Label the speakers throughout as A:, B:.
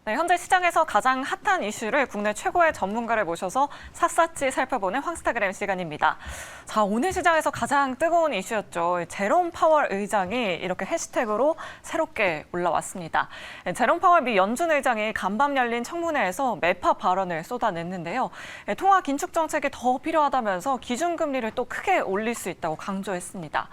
A: 네, 현재 시장에서 가장 핫한 이슈를 국내 최고의 전문가를 모셔서 샅샅이 살펴보는 황스타그램 시간입니다. 자, 오늘 시장에서 가장 뜨거운 이슈였죠. 제롬 파월 의장이 이렇게 해시태그로 새롭게 올라왔습니다. 제롬 파월 미 연준 의장이 간밤 열린 청문회에서 매파 발언을 쏟아냈는데요. 통화 긴축 정책이 더 필요하다면서 기준금리를 또 크게 올릴 수 있다고 강조했습니다.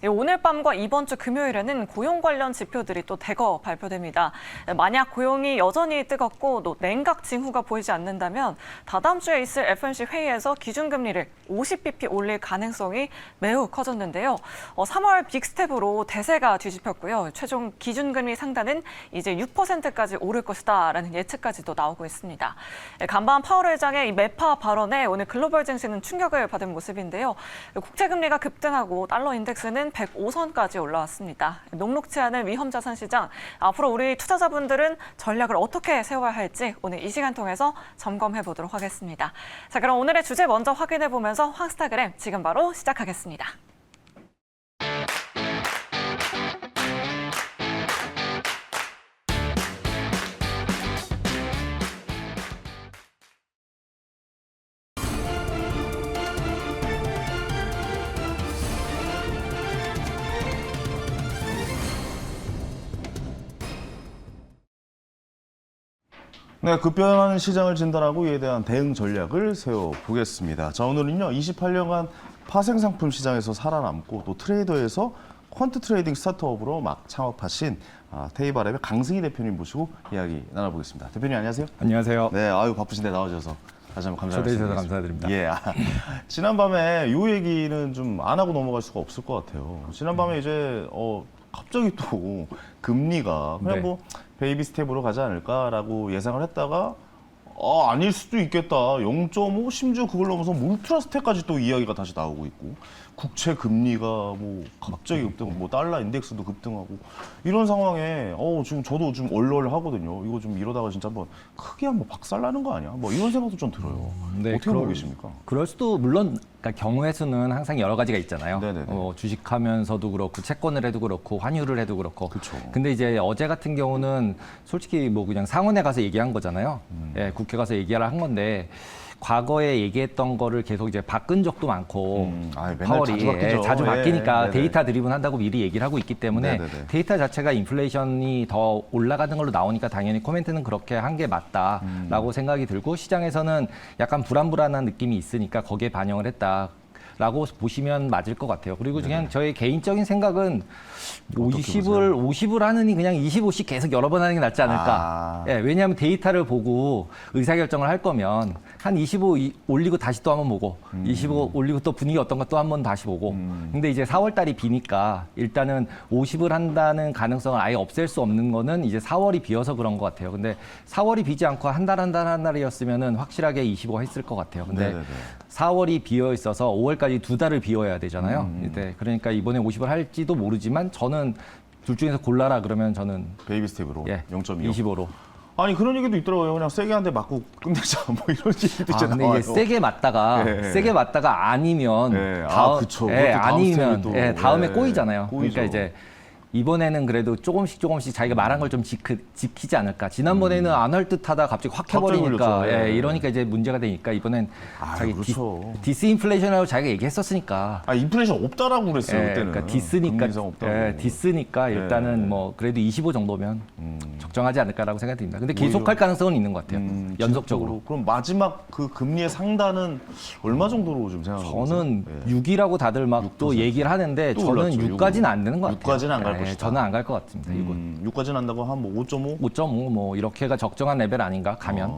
A: 오늘 밤과 이번 주 금요일에는 고용 관련 지표들이 또 대거 발표됩니다. 만약 고용이 여전히 뜨겁고 또 냉각 징후가 보이지 않는다면 다다음 주에 있을 FOMC 회의에서 기준금리를 50bp 올릴 가능성이 매우 커졌는데요. 3월 빅스텝으로 대세가 뒤집혔고요. 최종 기준금리 상단은 이제 6%까지 오를 것이다라는 예측까지도 나오고 있습니다. 간밤 파월 의장의 이 매파 발언에 오늘 글로벌 증시는 충격을 받은 모습인데요. 국채금리가 급등하고 달러 인덱스는 105선까지 올라왔습니다. 녹록치 않은 위험자산 시장, 앞으로 우리 투자자분들은 전략을 어떻게 세워야 할지 오늘 이 시간 통해서 점검해 보도록 하겠습니다. 자, 그럼 오늘의 주제 먼저 확인해 보면서 황스타그램 지금 바로 시작하겠습니다.
B: 네, 급변하는 시장을 진단하고 이에 대한 대응 전략을 세워보겠습니다. 자, 오늘은요, 28년간 파생상품 시장에서 살아남고 또 트레이더에서 퀀트 트레이딩 스타트업으로 막 창업하신 테이바랩의 강승희 대표님 모시고 이야기 나눠보겠습니다. 대표님 안녕하세요.
C: 안녕하세요.
B: 네, 아유 바쁘신데 나와주셔서 다시 한번
C: 초대해 주셔서
B: 감사드립니다.
C: 감사드립니다.
B: 예, 지난밤에 이 얘기는 좀 안 하고 넘어갈 수가 없을 것 같아요. 지난밤에 이제 갑자기 또 금리가 그냥
C: 네.
B: 뭐 베이비 스텝으로 가지 않을까라고 예상을 했다가 아닐 수도 있겠다. 0.5 심지어 그걸 넘어서 울트라 스텝까지 또 이야기가 다시 나오고 있고 국채 금리가 뭐 갑자기 급등, 뭐 달러 인덱스도 급등하고 이런 상황에 지금 저도 좀 얼얼하거든요. 이거 좀 이러다가 진짜 한번 크게 한번 박살나는 거 아니야? 뭐 이런 생각도 좀 들어요.
C: 네,
B: 어떻게 보고 계십니까?
C: 그럴 수도 물론 그러니까 경우의 수는 항상 여러 가지가 있잖아요.
B: 네네네.
C: 주식하면서도 그렇고 채권을 해도 그렇고 환율을 해도 그렇고.
B: 그쵸.
C: 근데 이제 어제 같은 경우는 솔직히 뭐 그냥 상원에 가서 얘기한 거잖아요. 예, 국회 가서 얘기하라 한 건데 과거에 얘기했던 거를 계속 이제 바꾼 적도 많고
B: 맨날
C: 파월이
B: 자주 바뀌죠.
C: 자주
B: 예,
C: 바뀌니까
B: 네네.
C: 데이터 드리븐 한다고 미리 얘기를 하고 있기 때문에
B: 네네네.
C: 데이터 자체가 인플레이션이 더 올라가는 걸로 나오니까 당연히 코멘트는 그렇게 한 게 맞다라고 생각이 들고 시장에서는 약간 불안불안한 느낌이 있으니까 거기에 반영을 했다라고 보시면 맞을 것 같아요. 그리고 그냥 저의 개인적인 생각은 50을 하느니 그냥 25씩 계속 여러 번 하는 게 낫지 않을까. 예, 왜냐하면 데이터를 보고 의사결정을 할 거면 한 25 올리고 다시 또 한번 보고 25 올리고 또 분위기 어떤 거 또 한번 다시 보고 근데 이제 4월 달이 비니까 일단은 50을 한다는 가능성을 아예 없앨 수 없는 거는 이제 4월이 비어서 그런 것 같아요. 근데 4월이 비지 않고 한 달이었으면은 확실하게 25 했을 것 같아요. 근데
B: 네네네.
C: 4월이 비어 있어서 5월까지 2달을 비워야 되잖아요. 네, 그러니까 이번에 50을 할지도 모르지만 저는 둘 중에서 골라라 그러면 저는
B: 베이비 스텝으로 0.25.
C: 25로.
B: 아니 그런 얘기도 있더라고요. 그냥 세게 한 대 맞고 끝내자 뭐 이런 얘기도 이제
C: 근데
B: 나와요.
C: 이게 세게 맞다가 아니면
B: 네. 그쵸.
C: 예,
B: 그것도 다음
C: 아니면
B: 스텝이 또,
C: 예, 다음에
B: 예,
C: 꼬이잖아요.
B: 꼬이죠.
C: 그러니까 이제 이번에는 그래도 조금씩 자기가 말한 걸 좀 지키지 않을까. 지난번에는 안 할 듯하다 갑자기 확 해버리니까
B: 올렸죠. 예.
C: 이러니까 이제 문제가 되니까 이번엔 자기
B: 그렇죠.
C: 디스인플레이션이라고 자기가 얘기했었으니까.
B: 인플레이션 없다라고 그랬어요
C: 예,
B: 그때는.
C: 그러니까 디스니까,
B: 금리 인상 없다고.
C: 디스니까 일단은 뭐 그래도 25 정도면 적정하지 않을까라고 생각이 듭니다. 근데 계속할 가능성은 있는 것 같아요. 연속적으로.
B: 그럼 마지막 그 금리의 상단은 얼마 정도로 좀 생각하고
C: 저는
B: 계세요?
C: 6이라고 다들 막 또 얘기를 하는데
B: 또
C: 저는
B: 올랐죠,
C: 6까지는 안 되는 것 같아요.
B: 6까지는 안 갈 것이다.
C: 저는 안 갈 것 같습니다. 이거
B: 6까지는 한다고 한 뭐 5.5?
C: 5.5 뭐 이렇게가 적정한 레벨 아닌가 가면.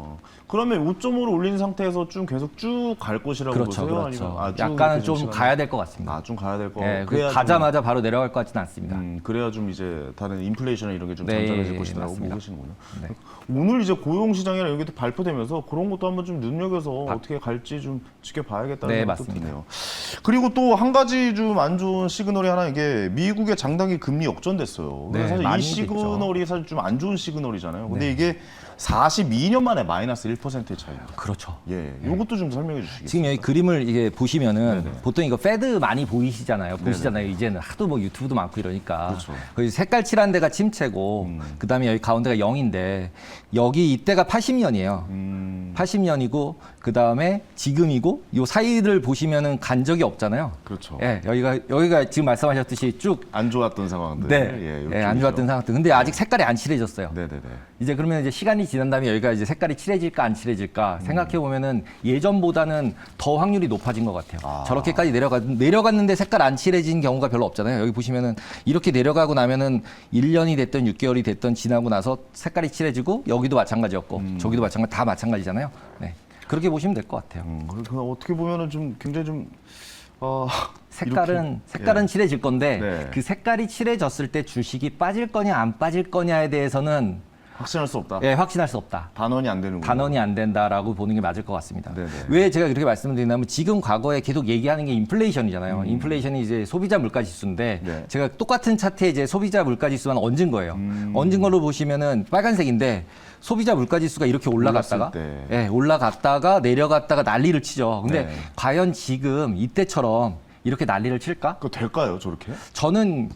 B: 그러면 5.5로 올린 상태에서 좀 계속 쭉 갈 것이라고
C: 그렇죠,
B: 보세요?
C: 그렇죠.
B: 아니면 쭉
C: 약간은
B: 이렇게
C: 좀 가야 될 것 같습니다.
B: 좀 가야 될 거.
C: 예,
B: 그래야 좀,
C: 가자마자 바로 내려갈 것 같지는 않습니다.
B: 그래야 좀 이제 다른 인플레이션 이런 게 좀
C: 네,
B: 잔잔해질 것이라고 보고
C: 맞습니다.
B: 계시는군요.
C: 네.
B: 오늘 이제 고용 시장이나 이런 게 또 발표되면서 그런 것도 한번 좀 눈여겨서 어떻게 갈지 좀 지켜봐야겠다는
C: 네,
B: 생각도
C: 맞습니다.
B: 드네요. 그리고 또 한 가지 좀 안 좋은 시그널이 하나 이게 미국의 장단기 금리 역전됐어요.
C: 네,
B: 사실 이
C: 많이
B: 시그널이 사실 좀 안 좋은 시그널이잖아요. 근데 이게 42년 만에 마이너스 1%의 차이입니다.
C: 그렇죠.
B: 예, 이것도 좀 설명해 주시겠어요?
C: 지금 여기 그림을 이게 보시면은
B: 네네.
C: 보통 이거 패드 많이 보시잖아요. 이제는 하도 뭐 유튜브도 많고 이러니까.
B: 그렇죠.
C: 거기 색깔 칠한 데가 침체고 그다음에 여기 가운데가 0인데 여기 이때가 80년이에요. 80년이고 그다음에 지금이고 요 사이를 보시면은 간 적이 없잖아요.
B: 그렇죠.
C: 예, 여기가 지금 말씀하셨듯이 쭉
B: 안 좋았던 상황들.
C: 네, 안 좋았던 상황들. 근데 아직 색깔이 안 칠해졌어요.
B: 네네네.
C: 이제 그러면 이제 시간이 지난 다음에 여기가 이제 색깔이 칠해질까 안 칠해질까 생각해 보면은 예전보다는 더 확률이 높아진 것 같아요.
B: 아.
C: 저렇게까지 내려갔는데 색깔 안 칠해진 경우가 별로 없잖아요. 여기 보시면은 이렇게 내려가고 나면은 1년이 됐든 6개월이 됐든 지나고 나서 색깔이 칠해지고 여기도 마찬가지였고 저기도 마찬가지 다 마찬가지잖아요. 네. 그렇게 보시면 될 것 같아요.
B: 그럼 어떻게 보면은 좀 굉장히 좀
C: 색깔은
B: 이렇게,
C: 칠해질 건데
B: 네.
C: 그 색깔이 칠해졌을 때 주식이 빠질 거냐 안 빠질 거냐에 대해서는
B: 확신할 수 없다.
C: 예, 확신할 수 없다.
B: 단언이 안 되는군요.
C: 단언이 안 된다라고 보는 게 맞을 것 같습니다.
B: 네네.
C: 왜 제가 이렇게 말씀드리냐면 지금 과거에 계속 얘기하는 게 인플레이션이잖아요. 인플레이션이 이제 소비자 물가 지수인데
B: 네.
C: 제가 똑같은 차트에 이제 소비자 물가 지수만 얹은 거예요. 얹은 걸로 보시면은 빨간색인데 소비자 물가 지수가 이렇게 올라갔다가
B: 올랐을
C: 예, 올라갔다가 내려갔다가 난리를 치죠. 근데
B: 네.
C: 과연 지금 이때처럼 이렇게 난리를 칠까?
B: 그거 될까요, 저렇게?
C: 저는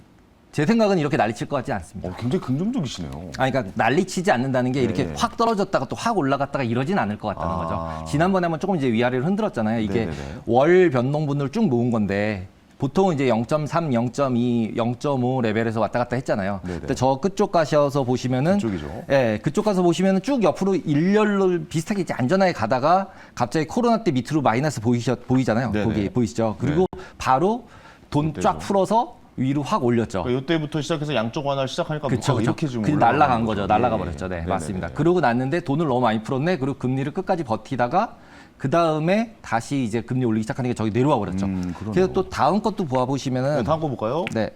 C: 제 생각은 이렇게 난리 칠 것 같지 않습니다.
B: 굉장히 긍정적이시네요.
C: 그러니까 난리 치지 않는다는 게 이렇게
B: 네.
C: 확 떨어졌다가 또 확 올라갔다가 이러진 않을 것 같다는 거죠. 지난번에 한번 조금 이제 위아래를 흔들었잖아요. 이게
B: 네네네.
C: 월 변동분을 쭉 모은 건데 보통은 이제 0.3, 0.2, 0.5 레벨에서 왔다 갔다 했잖아요.
B: 네네.
C: 근데 저 끝쪽 가셔서 보시면은
B: 그쪽이죠.
C: 예, 그쪽 가서 보시면은 쭉 옆으로 일렬로 비슷하게 이제 안전하게 가다가 갑자기 코로나 때 밑으로 마이너스 보이잖아요.
B: 네네.
C: 거기 보이시죠? 그리고 바로 돈 쫙
B: 그때죠.
C: 풀어서 위로 확 올렸죠.
B: 그러니까 이때부터 시작해서 양쪽 완화를 시작하니까
C: 그쵸,
B: 물가가
C: 그쵸.
B: 이렇게 좀
C: 그
B: 올라가는
C: 날라간 거죠. 날라가
B: 예.
C: 버렸죠. 네,
B: 네네네.
C: 맞습니다. 그러고 났는데 돈을 너무 많이 풀었네. 그리고 금리를 끝까지 버티다가 그 다음에 다시 이제 금리 올리기 시작하니까 저기 내려와 버렸죠.
B: 그러네요.
C: 그래서 또 다음 것도 보아 보시면은
B: 네, 다음 거 볼까요?
C: 네.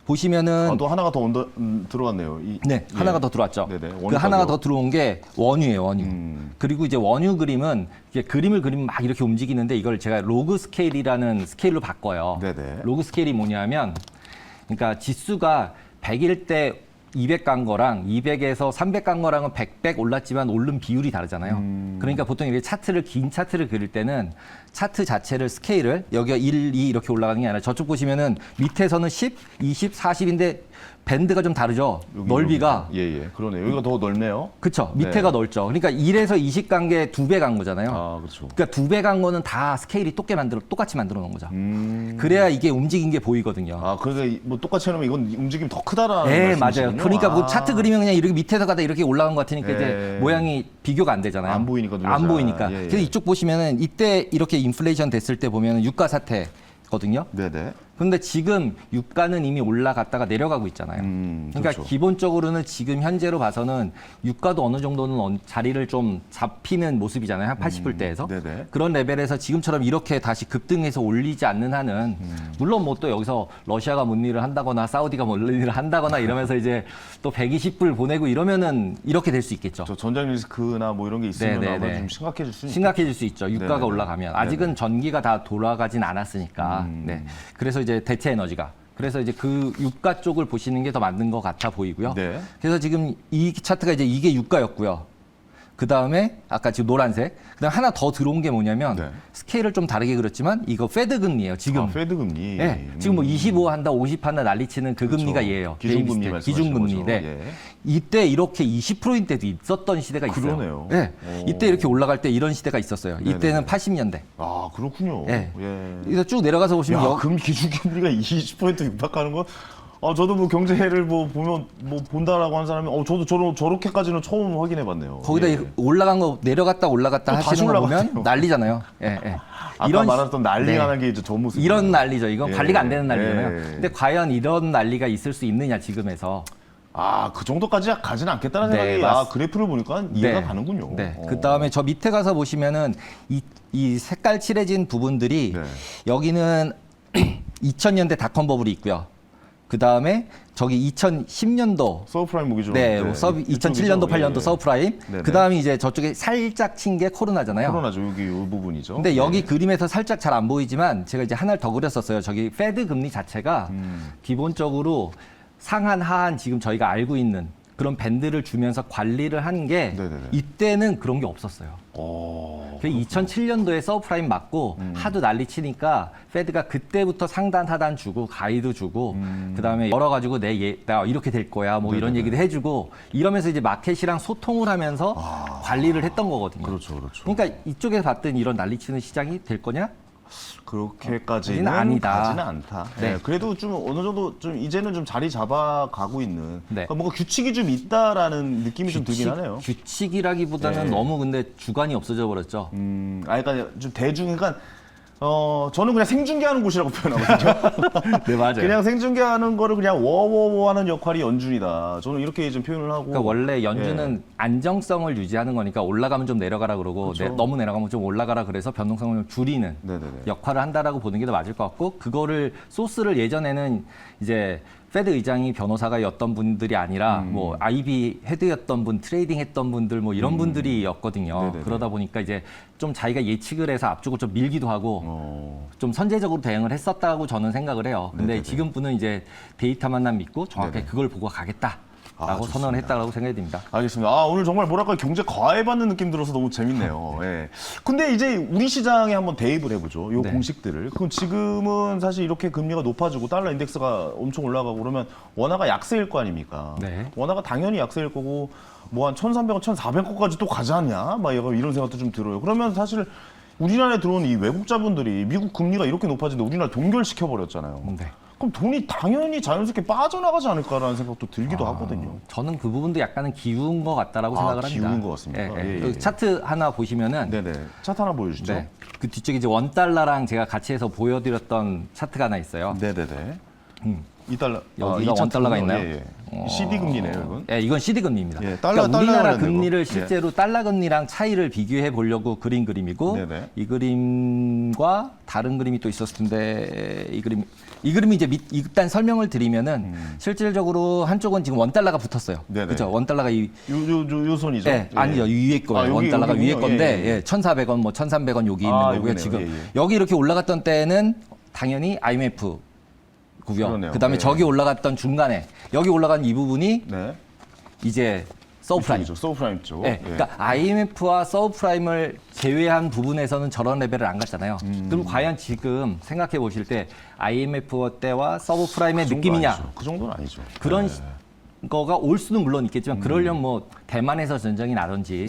C: 보시면은
B: 또 하나가 더 들어갔네요.
C: 네,
B: 예.
C: 하나가 더 들어왔죠.
B: 네네,
C: 그
B: 원유
C: 하나가
B: 가격.
C: 더 들어온 게 원유예요, 원유. 그리고 이제 원유 그림은 이게 그림을 그리면 막 이렇게 움직이는데 이걸 제가 로그 스케일이라는 스케일로 바꿔요.
B: 네네.
C: 로그 스케일이 뭐냐면 그러니까 지수가 100일 때 200 간 거랑 200에서 300 간 거랑은 100 올랐지만 오른 비율이 다르잖아요. 그러니까 보통 이렇게 긴 차트를 그릴 때는 차트 자체를 스케일을 여기가 1, 2 이렇게 올라가는 게 아니라 저쪽 보시면은 밑에서는 10, 20, 40인데 밴드가 좀 다르죠.
B: 여기,
C: 넓이가.
B: 예예. 그러네요. 여기가 더 넓네요.
C: 그렇죠. 밑에가
B: 네.
C: 넓죠. 그러니까 1에서 20 간 게 2배 간 거잖아요.
B: 아 그렇죠.
C: 그러니까 2배 간 거는 다 스케일이 똑같이 만들어 놓은 거죠. 그래야 이게 움직인 게 보이거든요.
B: 그러니까 뭐 똑같이 해놓으면 이건 움직임 더 크다라는
C: 네, 맞아요.
B: 말씀이시군요.
C: 그러니까 뭐 차트 그리면 그냥 이렇게 밑에서 가다 이렇게 올라간 것 같으니까
B: 네.
C: 이제 모양이 비교가 안 되잖아요.
B: 안 보이니까 눈에
C: 안
B: 잘.
C: 보이니까.
B: 예, 예.
C: 그래서 이쪽 보시면은 이때 이렇게 인플레이션 됐을 때 보면은 유가 사태거든요.
B: 네네.
C: 그런데 지금 유가는 이미 올라갔다가 내려가고 있잖아요. 그러니까
B: 그렇죠.
C: 기본적으로는 지금 현재로 봐서는 유가도 어느 정도는 자리를 좀 잡히는 모습이잖아요. 한 80불대에서.
B: 네네.
C: 그런 레벨에서 지금처럼 이렇게 다시 급등해서 올리지 않는 한은 물론 뭐 또 여기서 러시아가 뭔 일을 한다거나 사우디가 뭔 일을 한다거나 이러면서 이제 또 120불 보내고 이러면은 이렇게 될 수 있겠죠.
B: 저 전장 리스크나 뭐 이런 게 있으면
C: 네네네.
B: 아마 좀 심각해질 수 있죠.
C: 심각해질 수 있죠. 유가가
B: 네네네.
C: 올라가면. 아직은
B: 네네.
C: 전기가 다 돌아가진 않았으니까. 네. 그래서 이제 대체 에너지가. 그래서 이제 그 유가 쪽을 보시는 게 더 맞는 것 같아 보이고요.
B: 네.
C: 그래서 지금 이 차트가 이제 이게 유가였고요. 그 다음에 아까 지금 노란색. 그다음 하나 더 들어온 게 뭐냐면
B: 네.
C: 스케일을 좀 다르게 그렸지만 이거 페드 금리예요. 지금.
B: 페드 금리.
C: 네, 지금 뭐 25 한다, 50 한다 난리치는 그
B: 그렇죠.
C: 금리가 얘예요.
B: 기준금리
C: 베이비스텝,
B: 말씀하시는
C: 기준금리.
B: 거죠.
C: 네.
B: 예.
C: 이때 이렇게 20%인 때도 있었던 시대가 있어요.
B: 그러네요.
C: 네.
B: 오.
C: 이때 이렇게 올라갈 때 이런 시대가 있었어요.
B: 네네네.
C: 이때는 80년대.
B: 아 그렇군요.
C: 네.
B: 예.
C: 그래서 쭉 내려가서 보시면
B: 야, 금 기준금리가 20% 육박하는 건 저도 뭐 경제를 뭐 보면 뭐 본다라고 하는 사람이 저도 저렇게까지는 처음 확인해 봤네요.
C: 거기다
B: 예.
C: 올라간 거 내려갔다 올라갔다
B: 또 다시
C: 하시는 거 보면
B: 올라가네요.
C: 난리잖아요. 예, 예.
B: 아까 말했던 난리가
C: 네.
B: 난 게 이제 저 모습.
C: 이런 난리죠. 이건
B: 예.
C: 관리가 안 되는 난리잖아요.
B: 예.
C: 근데 과연 이런 난리가 있을 수 있느냐 지금에서.
B: 그 정도까지 가지는 않겠다는
C: 네,
B: 생각이
C: 맞습니다.
B: 그래프를 보니까 이해가 가는군요.
C: 네. 그 다음에 저 밑에 가서 보시면은 이 색깔 칠해진 부분들이
B: 네.
C: 여기는 2000년대 닷컴 버블이 있고요. 그 다음에 저기 2010년도
B: 서브프라임 무기죠.
C: 네, 2007년도, 8년도 서브프라임.
B: 네네.
C: 그 다음에 이제 저쪽에 살짝 친 게 코로나잖아요.
B: 코로나죠. 여기 이 부분이죠.
C: 근데 여기
B: 네.
C: 그림에서 살짝 잘 안 보이지만 제가 이제 하나를 더 그렸었어요. 저기 페드 금리 자체가 기본적으로 상한 하한 지금 저희가 알고 있는 그런 밴드를 주면서 관리를 한 게
B: 네네네.
C: 이때는 그런 게 없었어요. 2007년도에 서브프라임 맞고 하도 난리 치니까 페드가 그때부터 상단 하단 주고 가이드 주고 그다음에 열어가지고 나 이렇게 될 거야 뭐 이런
B: 네네네.
C: 얘기도 해주고 이러면서 이제 마켓이랑 소통을 하면서 관리를 했던 거거든요.
B: 그렇죠, 그렇죠.
C: 그러니까 이쪽에 봤던 이런 난리 치는 시장이 될 거냐?
B: 그렇게까지는
C: 아니다.
B: 가지는 않다.
C: 네.
B: 네. 그래도 좀 어느 정도 좀 이제는 좀 자리 잡아가고 있는
C: 네.
B: 그러니까 뭔가 규칙이 좀 있다라는 느낌이 좀 들긴 하네요.
C: 규칙이라기보다는
B: 네.
C: 너무 근데 주관이 없어져 버렸죠.
B: 그러니까 좀 대중, 그러니까 저는 그냥 생중계하는 곳이라고 표현하거든요.
C: 네, 맞아요.
B: 그냥 생중계하는 거를 그냥 워워워하는 역할이 연준이다. 저는 이렇게 좀 표현을 하고.
C: 그러니까 원래 연주는
B: 예.
C: 안정성을 유지하는 거니까 올라가면 좀 내려가라 그러고
B: 그렇죠.
C: 너무 내려가면 좀 올라가라 그래서 변동성을 좀 줄이는
B: 네네네.
C: 역할을 한다라고 보는 게 더 맞을 것 같고 그거를 소스를 예전에는 이제 페드 의장이 변호사가였던 분들이 아니라 뭐 IB 헤드였던 분, 트레이딩 했던 분들 뭐 이런 분들이었거든요.
B: 네네네.
C: 그러다 보니까 이제 좀 자기가 예측을 해서 앞쪽을 좀 밀기도 하고 좀 선제적으로 대응을 했었다고 저는 생각을 해요. 근데
B: 네네네.
C: 지금 분은 이제 데이터만 믿고 정확하게
B: 네네.
C: 그걸 보고 가겠다라고
B: 좋습니다.
C: 선언을 했다고 생각이 듭니다.
B: 알겠습니다. 오늘 정말 뭐랄까 경제 과외받는 느낌 들어서 너무 재밌네요. 예. 근데 이제 우리 시장에 한번 대입을 해보죠. 요
C: 네.
B: 공식들을. 그럼 지금은 사실 이렇게 금리가 높아지고 달러 인덱스가 엄청 올라가고 그러면 원화가 약세일 거 아닙니까?
C: 네.
B: 원화가 당연히 약세일 거고 뭐 한 1,300원, 1,400원까지 또 가지 않냐? 막 이런 생각도 좀 들어요. 그러면 사실 우리나라에 들어온 이 외국자분들이 미국 금리가 이렇게 높아지는데 우리나라 동결시켜 버렸잖아요.
C: 네.
B: 그럼 돈이 당연히 자연스럽게 빠져나가지 않을까라는 생각도 들기도 하거든요.
C: 저는 그 부분도 약간은 기운 것 같다라고 생각을 합니다.
B: 기운 것 같습니까?
C: 예,
B: 예,
C: 예.
B: 예.
C: 여기 차트 하나 보시면은
B: 네네. 차트 하나 보여주시죠.
C: 네. 그 뒤쪽에 이제 원달러랑 제가 같이 해서 보여드렸던 차트가 하나 있어요.
B: 네네네.
C: 음.
B: 2달러.
C: 여기가 원달러가 있나요?
B: 예, 예. CD 금리네요, 이건.
C: 예, 이건 CD 금리입니다.
B: 예, 달러,
C: 그러니까 우리나라
B: 달러라는
C: 금리를
B: 거.
C: 실제로 달러 금리랑 차이를 비교해 보려고 그린 그림이고
B: 네네.
C: 이 그림과 다른 그림이 또 있었을 텐데 이 그림이 이제 일단 설명을 드리면은 실질적으로 한쪽은 지금 원달러가 붙었어요.
B: 네네.
C: 그렇죠? 원달러가
B: 요 손이죠?
C: 네, 아니요. 위에 거예요.
B: 여기,
C: 원달러가 위에
B: 여기군요.
C: 건데
B: 예, 예.
C: 1,400원, 뭐 1,300원 여기 있는 거고요.
B: 여기네요.
C: 지금
B: 예, 예.
C: 여기 이렇게 올라갔던 때는 당연히 IMF 구요.
B: 그러네요.
C: 그다음에
B: 예.
C: 저기 올라갔던 중간에 여기 올라간 이 부분이
B: 네.
C: 이제 서브프라임.
B: 이쪽이죠. 서브프라임 쪽.
C: 네,
B: 예.
C: 그러니까 IMF와 서브프라임을 제외한 부분에서는 저런 레벨을 안 갔잖아요. 그럼 과연 지금 생각해 보실 때 IMF 때와 서브프라임의
B: 그 정도는
C: 느낌이냐?
B: 아니죠. 그 정도는 아니죠.
C: 그런
B: 네.
C: 거가 올 수는 물론 있겠지만 그러려면 뭐 대만에서 전쟁이 나든지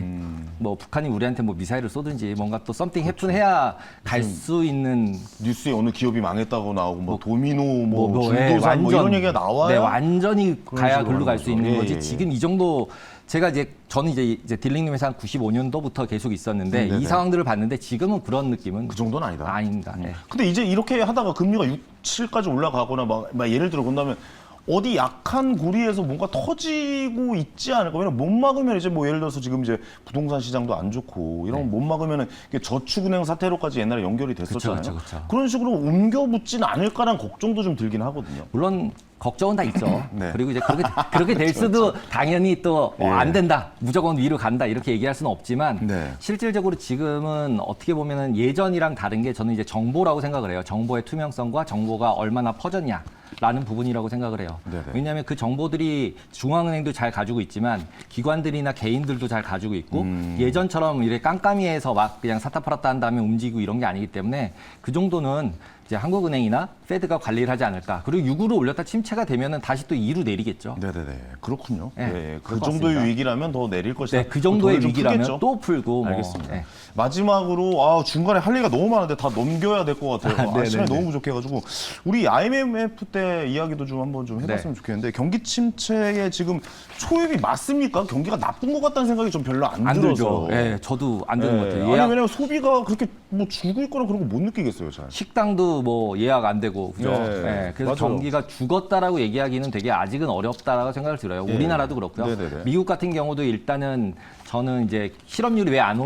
C: 뭐 북한이 우리한테 뭐 미사일을 쏘든지 뭔가 또 썸띵 해픈 해야 갈 수 있는
B: 뉴스에 어느 기업이 망했다고 나오고 뭐 도미노 뭐
C: 예,
B: 중도산 뭐 이런 얘기가 나와요.
C: 네, 완전히
B: 그런
C: 가야
B: 식으로
C: 글로 갈
B: 하는
C: 수 있는
B: 거죠.
C: 거지.
B: 예, 예.
C: 지금 이 정도 제가 저는 이제 딜링님 회사 한 95년도부터 계속 있었는데
B: 네네.
C: 이 상황들을 봤는데 지금은 그런 느낌은
B: 그 정도는 아니다.
C: 아닙니다. 예.
B: 근데 이제 이렇게 하다가 금리가 6, 7까지 올라가거나 막 예를 들어 본다면 어디 약한 고리에서 뭔가 터지고 있지 않을까? 왜냐면 못 막으면 이제 뭐 예를 들어서 지금 이제 부동산 시장도 안 좋고 이런
C: 네.
B: 못 막으면은 이게 저축은행 사태로까지 옛날에 연결이 됐었잖아요.
C: 그쵸, 그쵸, 그쵸.
B: 그런 식으로 옮겨붙진 않을까라는 걱정도 좀 들긴 하거든요.
C: 물론 걱정은 다 있죠.
B: 네.
C: 그리고 이제 그렇게 될 수도 당연히 또
B: 예.
C: 안 된다. 무조건 위로 간다. 이렇게 얘기할 수는 없지만
B: 네.
C: 실질적으로 지금은 어떻게 보면은 예전이랑 다른 게 저는 이제 정보라고 생각을 해요. 정보의 투명성과 정보가 얼마나 퍼졌냐라는 부분이라고 생각을 해요.
B: 네네.
C: 왜냐하면 그 정보들이 중앙은행도 잘 가지고 있지만 기관들이나 개인들도 잘 가지고 있고 예전처럼 이렇게 깜깜이에서 막 그냥 사타 팔았다 한 다음에 움직이고 이런 게 아니기 때문에 그 정도는 이제 한국은행이나 페드가 관리를 하지 않을까. 그리고 6으로 올렸다 침체가 되면은 다시 또 2로 내리겠죠.
B: 네네네. 그렇군요.
C: 네,
B: 그
C: 그럴 것
B: 정도의
C: 같습니다.
B: 위기라면 더 내릴 것이다.
C: 네, 그 정도의
B: 돈을 좀
C: 위기라면
B: 풀겠죠?
C: 또 풀고 뭐.
B: 알겠습니다.
C: 네.
B: 마지막으로 중간에 할 얘기가 너무 많은데 다 넘겨야 될 것 같아요.
C: 네네네.
B: 시간이 너무 부족해가지고 우리 IMF 때 이야기도 좀 한번 좀 해봤으면
C: 네.
B: 좋겠는데 경기 침체에 지금 초입이 맞습니까? 경기가 나쁜 것 같다는 생각이 좀 별로 안
C: 안
B: 들어서.
C: 들죠. 예, 저도 안 드는 것 같아요.
B: 아니
C: 예약,
B: 왜냐면 소비가 그렇게 뭐 줄고 있거나 그런 거 못 느끼겠어요, 잘.
C: 식당도 뭐 예약 안 되고 그죠.
B: 네,
C: 예, 그래서
B: 맞아요.
C: 경기가 죽었다라고 얘기하기는 되게 아직은 어렵다라고 생각을 들어요.
B: 예.
C: 우리나라도 그렇고요.
B: 네네네.
C: 미국 같은 경우도 일단은 저는 이제 실업률이 왜 안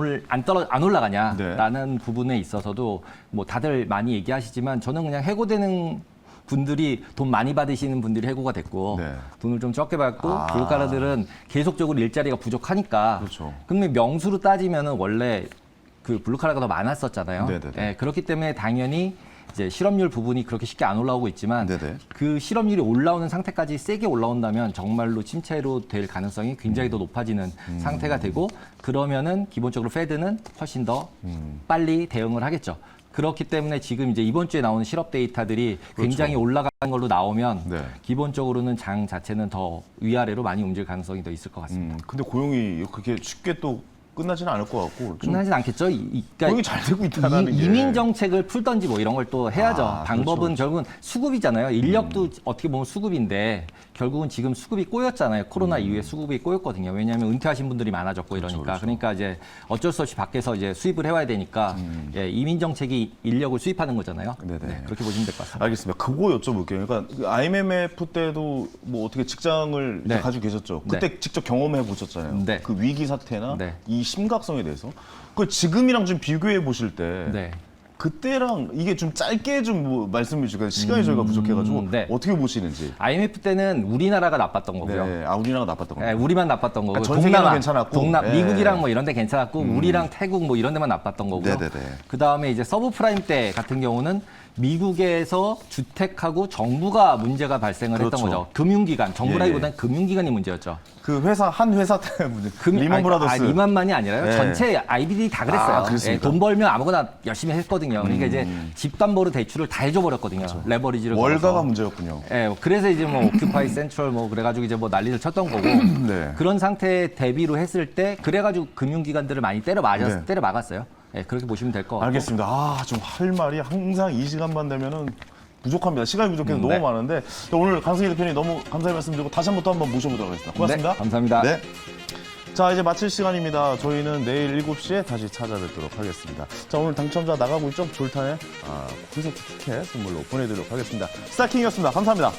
C: 올라가냐라는 부분에 있어서도 뭐 다들 많이 얘기하시지만 저는 그냥 해고되는 분들이 돈 많이 받으시는 분들이 해고가 됐고
B: 네.
C: 돈을 좀 적게 받고 블루칼라들은 계속적으로 일자리가 부족하니까
B: 그렇죠.
C: 근데 명수로 따지면은 원래 그 블루칼라가 더 많았었잖아요.
B: 네네네.
C: 예, 그렇기 때문에 당연히 이제 실업률 부분이 그렇게 쉽게 안 올라오고 있지만
B: 네네.
C: 그 실업률이 올라오는 상태까지 세게 올라온다면 정말로 침체로 될 가능성이 굉장히 더 높아지는 상태가 되고 그러면은 기본적으로 페드는 훨씬 더 빨리 대응을 하겠죠. 그렇기 때문에 지금 이제 이번 주에 나오는 실업 데이터들이 굉장히 올라가는 걸로 나오면
B: 네.
C: 기본적으로는 장 자체는 더 위아래로 많이 움직일 가능성이 더 있을 것 같습니다.
B: 근데 고용이 그렇게 쉽게 또 끝나지는 않을 것 같고 좀
C: 끝나진 않겠죠.
B: 고용이 잘 되고 있다는 게
C: 이민 정책을 풀던지 뭐 이런 걸 또 해야죠.
B: 아,
C: 방법은
B: 그렇죠.
C: 결국은 수급이잖아요. 인력도 어떻게 보면 수급인데 결국은 지금 수급이 꼬였잖아요. 코로나 이후에 수급이 꼬였거든요. 왜냐하면 은퇴하신 분들이 많아졌고 이러니까.
B: 그렇죠.
C: 그러니까 이제 어쩔 수 없이 밖에서 이제 수입을 해와야 되니까 예, 이민 정책이 인력을 수입하는 거잖아요.
B: 네네.
C: 네, 그렇게 보시면 될 것 같습니다.
B: 알겠습니다. 그거 여쭤볼게요. 그러니까 그 IMF 때도 뭐 어떻게 직장을
C: 네.
B: 가지고 계셨죠. 그때 직접 경험해 보셨잖아요.
C: 네.
B: 그 위기 사태나
C: 네.
B: 이 심각성에 대해서. 그 지금이랑 좀 비교해 보실 때
C: 네.
B: 그때랑 이게 좀 짧게 좀 뭐 말씀해 주시고 시간이 저희가 부족해가지고
C: 네.
B: 어떻게 보시는지.
C: IMF 때는 우리나라가 나빴던 거고요.
B: 네, 우리나라가 나빴던 거.
C: 네, 우리만 나빴던 거고.
B: 그러니까 전 세계는 괜찮았고. 네.
C: 미국이랑 뭐 이런 데 괜찮았고 우리랑 태국 뭐 이런 데만 나빴던 거고요.
B: 네네네.
C: 그다음에 이제 서브프라임 때 같은 경우는 미국에서 주택하고 정부가 문제가 발생을
B: 그렇죠.
C: 했던 거죠. 금융기관, 정부라기보다는 금융기관이 문제였죠.
B: 그 회사 한 회사 때문에 리먼 브라더스.
C: 리만만이 아니라요.
B: 네.
C: 전체 IB들이 다 그랬어요.
B: 아, 그렇습니까?
C: 돈 벌면 아무거나 열심히 했거든요. 그러니까 이제 집담보로 대출을 다 해줘버렸거든요. 레버리지를
B: 월가가
C: 걸어서.
B: 문제였군요.
C: 예, 그래서 이제 뭐 오큐파이 센트럴 뭐 그래가지고 이제 뭐 난리를 쳤던 거고
B: 네.
C: 그런 상태에 대비로 했을 때 그래가지고 금융기관들을 많이 때려 막았어요. 예, 그렇게 보시면 될 것 같고.
B: 알겠습니다. 아, 좀 할 말이 항상 이 시간만 되면은 부족합니다. 시간이 부족해서
C: 네.
B: 너무 많은데 오늘 강승희 대표님 너무 감사의 말씀드리고 다시 한 번 또 한번 모셔보도록 하겠습니다. 고맙습니다.
C: 네, 감사합니다.
B: 네. 자, 이제 마칠 시간입니다. 저희는 내일 7시에 다시 찾아뵙도록 하겠습니다. 자, 오늘 당첨자 나가고 있죠? 졸탄의 콘서트 티켓 선물로 보내드리도록 하겠습니다. 스타킹이었습니다. 감사합니다.